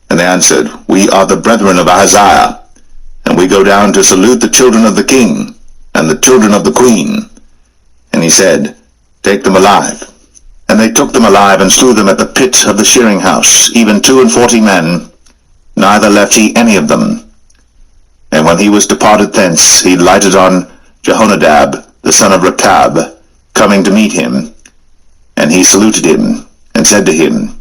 S1: And they answered, We are the brethren of Ahaziah, and we go down to salute the children of the king, and the children of the queen. And he said, Take them alive. And they took them alive, and slew them at the pit of the shearing house, even 42 men, neither left he any of them. And when he was departed thence, he lighted on Jehonadab, the son of Rechab, coming to meet him. And he saluted him, and said to him,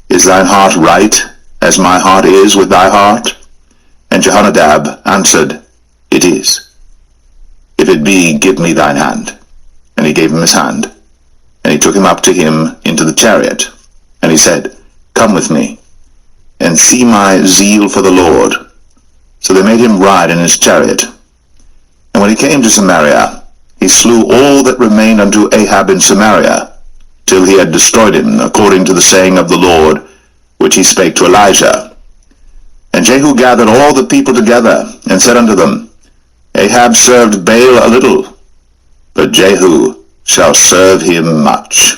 S1: Is thine heart right, as my heart is with thy heart? And Jehonadab answered, It is. If it be, give me thine hand. And he gave him his hand. And he took him up to him into the chariot. And he said, Come with me, and see my zeal for the Lord. So they made him ride in his chariot. And when he came to Samaria, he slew all that remained unto Ahab in Samaria, till he had destroyed him, according to the saying of the Lord, which he spake to Elijah. And Jehu gathered all the people together, and said unto them, Ahab served Baal a little, but Jehu shall serve him much.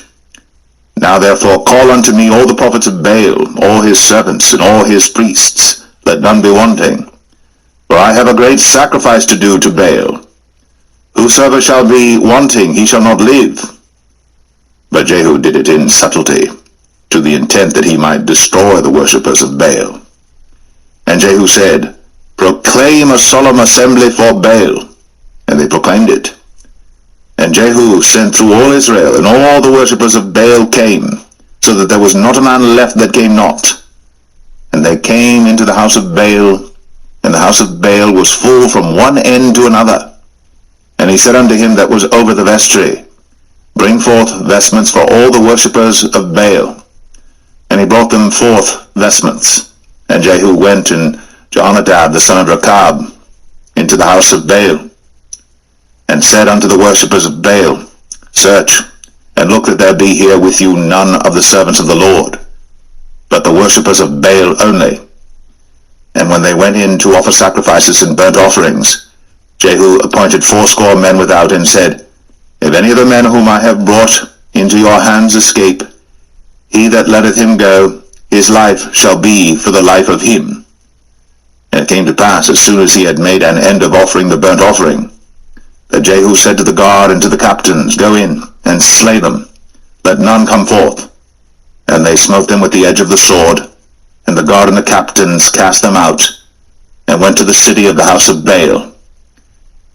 S1: Now therefore call unto me all the prophets of Baal, all his servants, and all his priests, let none be wanting. For I have a great sacrifice to do to Baal. Whosoever shall be wanting, he shall not live. But Jehu did it in subtlety, to the intent that he might destroy the worshippers of Baal. And Jehu said, Proclaim a solemn assembly for Baal. And they proclaimed it. And Jehu sent through all Israel, and all the worshippers of Baal came, so that there was not a man left that came not. And they came into the house of Baal, and the house of Baal was full from one end to another. And he said unto him that was over the vestry, Bring forth vestments for all the worshippers of Baal. And he brought them forth vestments. And Jehu went, and Jehonadab the son of Rechab, into the house of Baal, and said unto the worshippers of Baal, Search, and look that there be here with you none of the servants of the Lord, but the worshippers of Baal only. And when they went in to offer sacrifices and burnt offerings, Jehu appointed 80 men without, and said, If any of the men whom I have brought into your hands escape, he that letteth him go, his life shall be for the life of him. And it came to pass, as soon as he had made an end of offering the burnt offering, that Jehu said to the guard and to the captains, Go in, and slay them, let none come forth. And they smote them with the edge of the sword, and the guard and the captains cast them out, and went to the city of the house of Baal.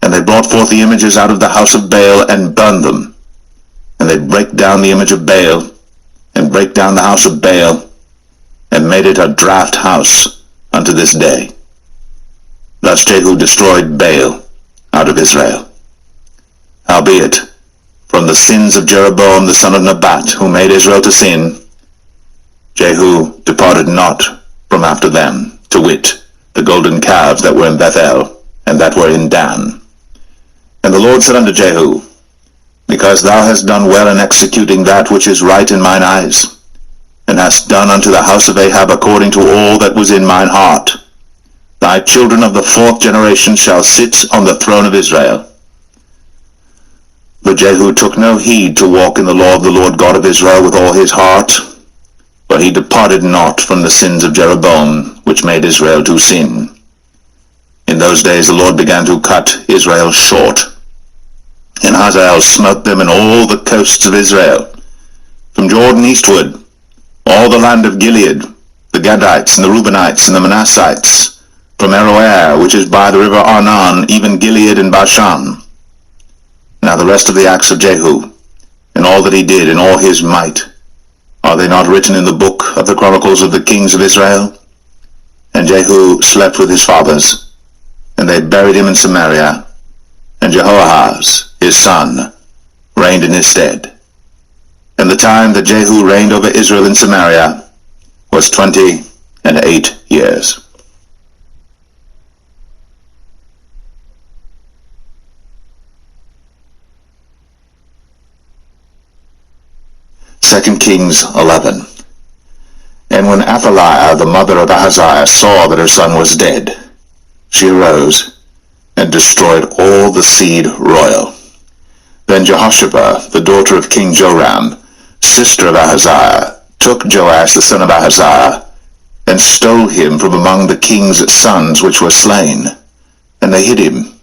S1: And they brought forth the images out of the house of Baal, and burned them. And they brake down the image of Baal, and brake down the house of Baal, and made it a draught house unto this day. Thus Jehu destroyed Baal out of Israel. Howbeit, from the sins of Jeroboam the son of Nebat, who made Israel to sin, Jehu departed not from after them, to wit, the golden calves that were in Bethel, and that were in Dan. And the Lord said unto Jehu, Because thou hast done well in executing that which is right in mine eyes, and hast done unto the house of Ahab according to all that was in mine heart, thy children of the 4th generation shall sit on the throne of Israel. But Jehu took no heed to walk in the law of the Lord God of Israel with all his heart, but he departed not from the sins of Jeroboam, which made Israel to sin. In those days the Lord began to cut Israel short, and Hazael smote them in all the coasts of Israel, from Jordan eastward, all the land of Gilead, the Gadites, and the Reubenites, and the Manassites, from Aroer, which is by the river Arnon, even Gilead and Bashan. Now the rest of the acts of Jehu, and all that he did, and all his might, are they not written in the book of the Chronicles of the kings of Israel? And Jehu slept with his fathers, and they buried him in Samaria, and Jehoahaz, his son, reigned in his stead. And the time that Jehu reigned over Israel in Samaria was 28 years. 2 Kings 11. And when Athaliah, the mother of Ahaziah, saw that her son was dead, she arose and destroyed all the seed royal. Then Jehoshaphat, the daughter of King Joram, sister of Ahaziah, took Joash the son of Ahaziah, and stole him from among the king's sons which were slain. And they hid him,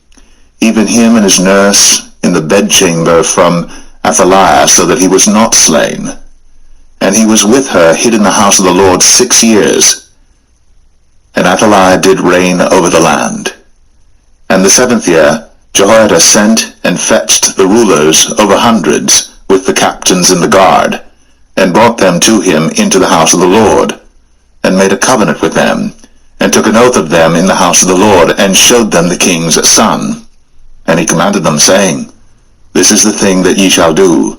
S1: even him and his nurse, in the bedchamber from Athaliah, so that he was not slain. And he was with her hid in the house of the Lord 6 years. And Athaliah did reign over the land. And the 7th year Jehoiada sent and fetched the rulers over hundreds, with the captains and the guard, and brought them to him into the house of the Lord, and made a covenant with them, and took an oath of them in the house of the Lord, and showed them the king's son. And he commanded them, saying, This is the thing that ye shall do.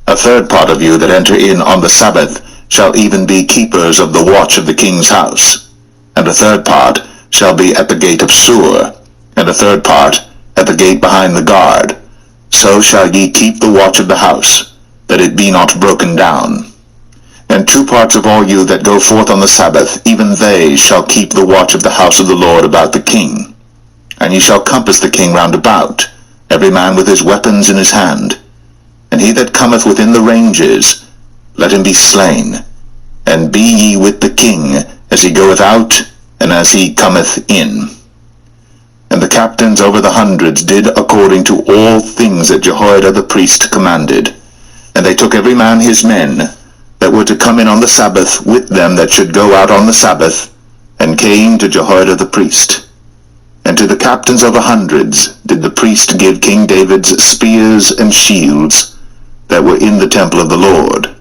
S1: A third part of you that enter in on the Sabbath shall even be keepers of the watch of the king's house, and a third part shall be at the gate of Sur, and a third part at the gate behind the guard. So shall ye keep the watch of the house, that it be not broken down. And 2 parts of all you that go forth on the Sabbath, even they shall keep the watch of the house of the Lord about the king. And ye shall compass the king round about, every man with his weapons in his hand. And he that cometh within the ranges, let him be slain. And be ye with the king, as he goeth out, and as he cometh in. And the captains over the hundreds did according to all things that Jehoiada the priest commanded. And they took every man his men, that were to come in on the Sabbath with them that should go out on the Sabbath, and came to Jehoiada the priest. And to the captains over hundreds did the priest give King David's spears and shields that were in the temple of the Lord.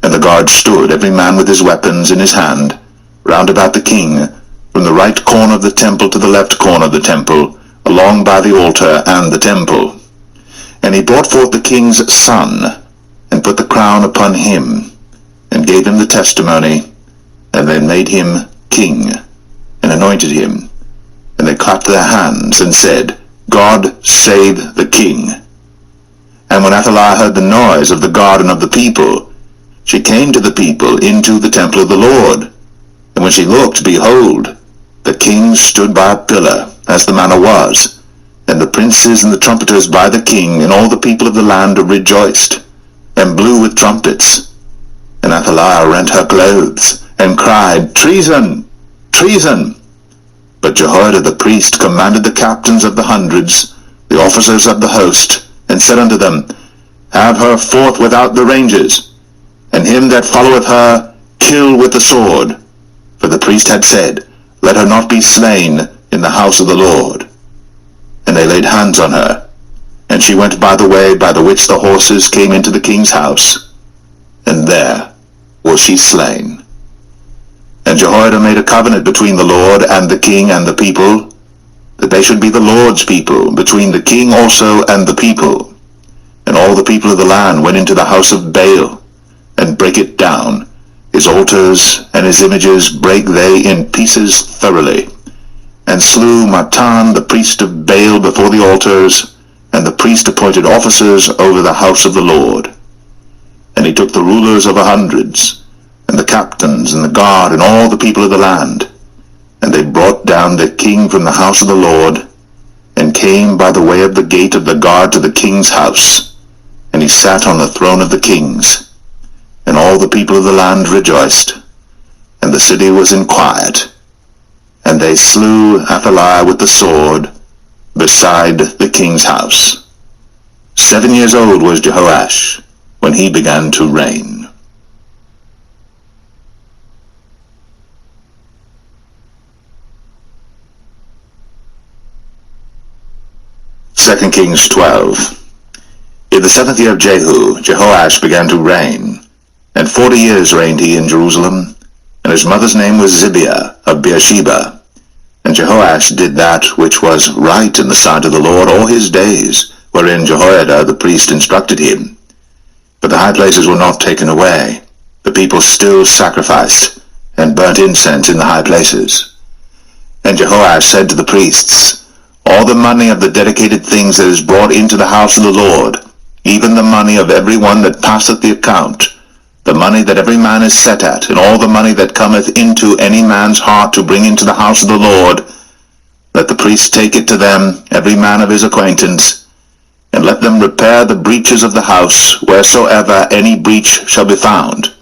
S1: And the guard stood, every man with his weapons in his hand, round about the king, from the right corner of the temple to the left corner of the temple, along by the altar and the temple. And he brought forth the king's son, and put the crown upon him, and gave him the testimony, and they made him king, and anointed him. And they clapped their hands, and said, God save the king. And when Athaliah heard the noise of the guard and of the people, she came to the people into the temple of the Lord. And when she looked, behold, the king stood by a pillar, as the manner was, and the princes and the trumpeters by the king, and all the people of the land rejoiced, and blew with trumpets. And Athaliah rent her clothes, and cried, Treason! Treason! But Jehoiada the priest commanded the captains of the hundreds, the officers of the host, and said unto them, Have her forth without the ranges, and him that followeth her kill with the sword. For the priest had said, Let her not be slain in the house of the Lord. And they laid hands on her, and she went by the way by the which the horses came into the king's house, and there was she slain. And Jehoiada made a covenant between the Lord and the king and the people, that they should be the Lord's people, between the king also and the people. And all the people of the land went into the house of Baal, and brake it down. His altars and his images brake they in pieces thoroughly, and slew Matan the priest of Baal before the altars, and the priest appointed officers over the house of the Lord. And he took the rulers of hundreds, and the captains, and the guard, and all the people of the land, and they brought down the king from the house of the Lord, and came by the way of the gate of the guard to the king's house, and he sat on the throne of the kings. And all the people of the land rejoiced, and the city was in quiet. And they slew Athaliah with the sword beside the king's house. 7 years old was Jehoash when he began to reign. Second Kings 12. In the 7th year of Jehu, Jehoash began to reign, and 40 years reigned he in Jerusalem, and his mother's name was Zibiah of Beersheba. And Jehoash did that which was right in the sight of the Lord all his days, wherein Jehoiada the priest instructed him. But the high places were not taken away. The people still sacrificed, and burnt incense in the high places. And Jehoash said to the priests, All the money of the dedicated things that is brought into the house of the Lord, even the money of every one that passeth the account, the money that every man is set at, and all the money that cometh into any man's heart to bring into the house of the Lord, let the priest take it to them, every man of his acquaintance, and let them repair the breaches of the house, wheresoever any breach shall be found.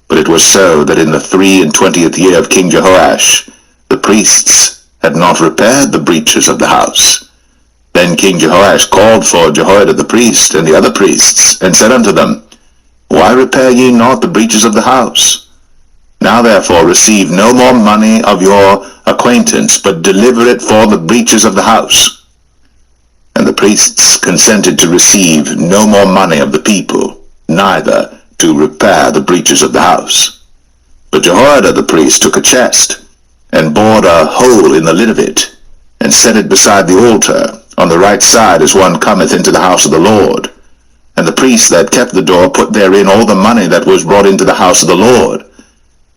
S1: But it was so that in the 23 year of King Jehoash, the priests had not repaired the breaches of the house. Then King Jehoash called for Jehoiada the priest and the other priests, and said unto them, Why repair ye not the breaches of the house? Now therefore receive no more money of your acquaintance, but deliver it for the breaches of the house. And the priests consented to receive no more money of the people, neither to repair the breaches of the house. But Jehoiada the priest took a chest, and bored a hole in the lid of it, and set it beside the altar, on the right side as one cometh into the house of the Lord. And the priest that kept the door put therein all the money that was brought into the house of the Lord.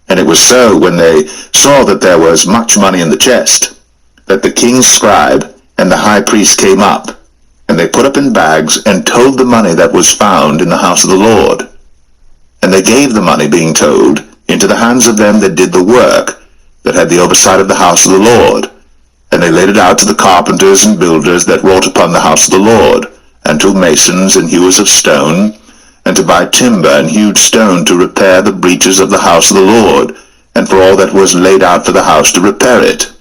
S1: And it was so, when they saw that there was much money in the chest, that the king's scribe and the high priest came up, and they put up in bags, and told the money that was found in the house of the Lord. And they gave the money, being told, into the hands of them that did the work, that had the oversight of the house of the Lord. And they laid it out to the carpenters and builders that wrought upon the house of the Lord, and to masons and hewers of stone, and to buy timber and hewed stone to repair the breaches of the house of the Lord, and for all that was laid out for the house to repair it.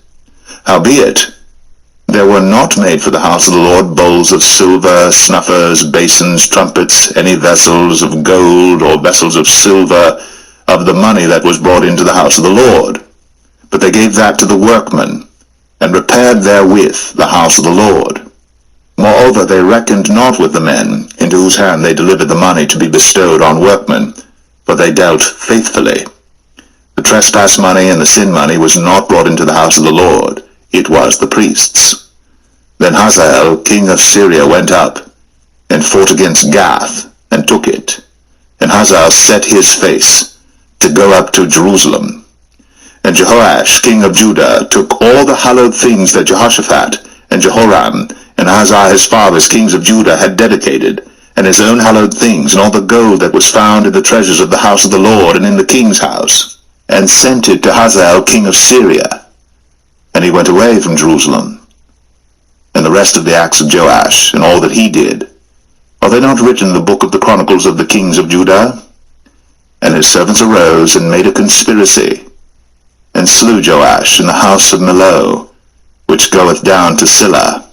S1: Howbeit, there were not made for the house of the Lord bowls of silver, snuffers, basins, trumpets, any vessels of gold, or vessels of silver, of the money that was brought into the house of the Lord. But they gave that to the workmen, and repaired therewith the house of the Lord. Moreover, they reckoned not with the men, into whose hand they delivered the money to be bestowed on workmen, for they dealt faithfully. The trespass money and the sin money was not brought into the house of the Lord, it was the priests. Then Hazael, king of Syria, went up, and fought against Gath, and took it. And Hazael set his face to go up to Jerusalem. And Jehoash, king of Judah, took all the hallowed things that Jehoshaphat, and Jehoram, and Ahaziah his fathers, kings of Judah, had dedicated, and his own hallowed things, and all the gold that was found in the treasures of the house of the Lord, and in the king's house, and sent it to Hazael, king of Syria. And he went away from Jerusalem. And the rest of the acts of Joash, and all that he did, are they not written in the book of the chronicles of the kings of Judah? And his servants arose, and made a conspiracy, and slew Joash in the house of Millo, which goeth down to Silla.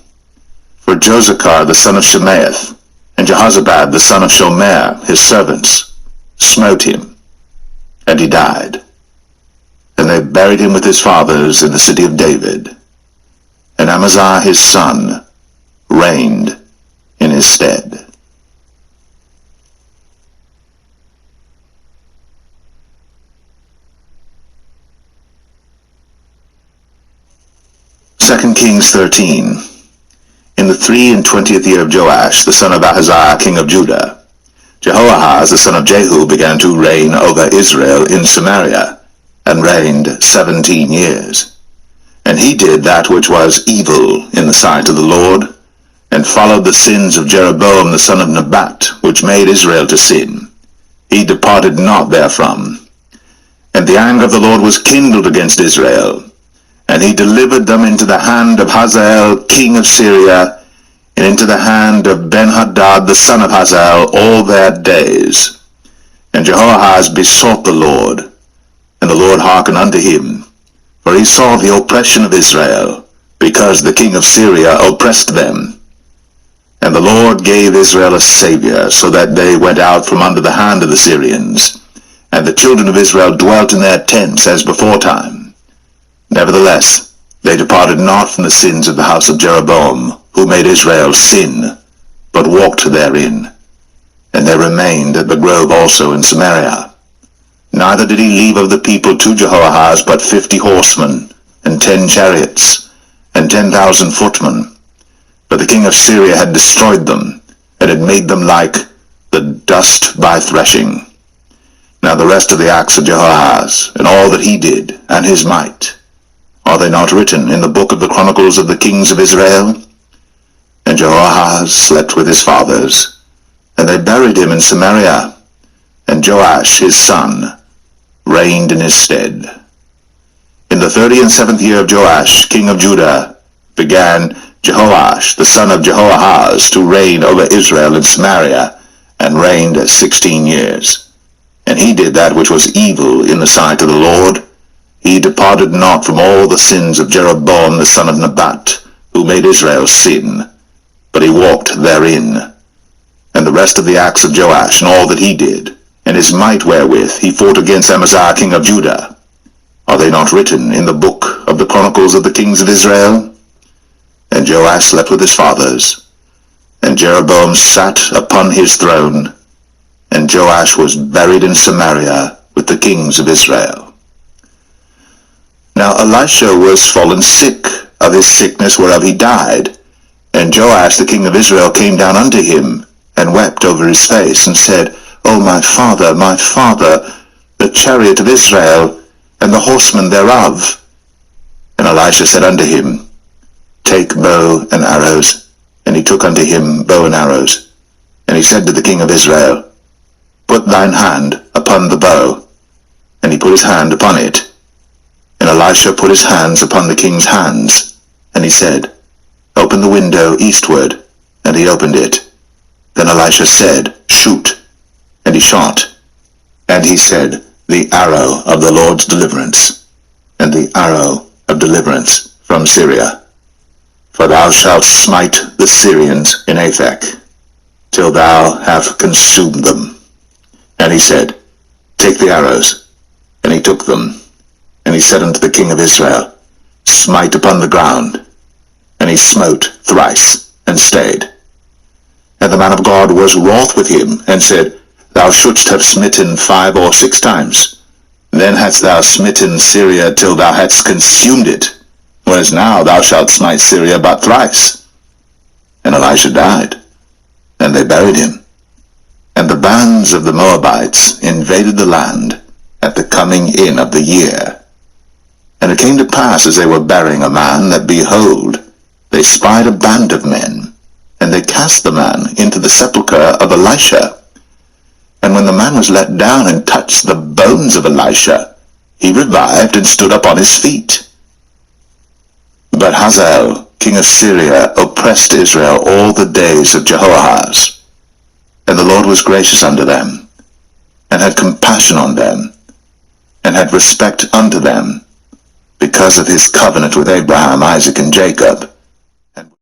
S1: For Josachar the son of Shemaeth, and Jehozabad the son of Shomer, his servants, smote him, and he died. And they buried him with his fathers in the city of David. And Amaziah his son reigned in his stead. Second Kings 13. In the 23 year of Joash, the son of Ahaziah, king of Judah, Jehoahaz, the son of Jehu, began to reign over Israel in Samaria, and reigned 17 years. And he did that which was evil in the sight of the Lord, and followed the sins of Jeroboam the son of Nebat, which made Israel to sin. He departed not therefrom. And the anger of the Lord was kindled against Israel, and he delivered them into the hand of Hazael king of Syria, and into the hand of Ben-Hadad the son of Hazael all their days. And Jehoahaz besought the Lord, and the Lord hearkened unto him, for he saw the oppression of Israel, because the king of Syria oppressed them. And the Lord gave Israel a Saviour, so that they went out from under the hand of the Syrians, and the children of Israel dwelt in their tents as beforetime. Nevertheless, they departed not from the sins of the house of Jeroboam, who made Israel sin, but walked therein. And they remained at the grove also in Samaria. Neither did he leave of the people to Jehoahaz but 50 horsemen, and 10 chariots, and 10,000 footmen. But the king of Syria had destroyed them, and had made them like the dust by threshing. Now the rest of the acts of Jehoahaz, and all that he did, and his might, are they not written in the book of the chronicles of the kings of Israel? And Jehoahaz slept with his fathers, and they buried him in Samaria. and Joash his son reigned in his stead. In the 37th year of Joash, king of Judah, began Jehoash, the son of Jehoahaz, to reign over Israel in Samaria, and reigned 16 years. And he did that which was evil in the sight of the Lord. He departed not from all the sins of Jeroboam the son of Nebat, who made Israel sin, but he walked therein. And the rest of the acts of Joash, and all that he did, and his might wherewith he fought against Amaziah king of Judah, are they not written in the book of the chronicles of the kings of Israel? And Joash slept with his fathers, and Jeroboam sat upon his throne, and Joash was buried in Samaria with the kings of Israel. Now Elisha was fallen sick of his sickness whereof he died, and Joash the king of Israel came down unto him, and wept over his face, and said, O my father, the chariot of Israel, and the horsemen thereof. And Elisha said unto him, Take bow and arrows. And he took unto him bow and arrows. And he said to the king of Israel, Put thine hand upon the bow. And he put his hand upon it. And Elisha put his hands upon the king's hands. And he said, Open the window eastward. And he opened it. Then Elisha said, Shoot. And he shot. And he said, The arrow of the Lord's deliverance, and the arrow of deliverance from Syria. For thou shalt smite the Syrians in Aphek, till thou have consumed them. And he said, Take the arrows. And he took them. And he said unto the king of Israel, Smite upon the ground. And he smote thrice, and stayed. And the man of God was wroth with him, and said, Thou shouldst have smitten 5 or 6 times. Then hadst thou smitten Syria till thou hadst consumed it, whereas now thou shalt smite Syria but thrice. And Elisha died, and they buried him. And the bands of the Moabites invaded the land at the coming in of the year. And it came to pass, as they were burying a man, that, behold, they spied a band of men, and they cast the man into the sepulchre of Elisha. And when the man was let down and touched the bones of Elisha, he revived and stood up on his feet. But Hazael, king of Syria, oppressed Israel all the days of Jehoahaz. And the Lord was gracious unto them, and had compassion on them, and had respect unto them, because of his covenant with Abraham, Isaac, and Jacob.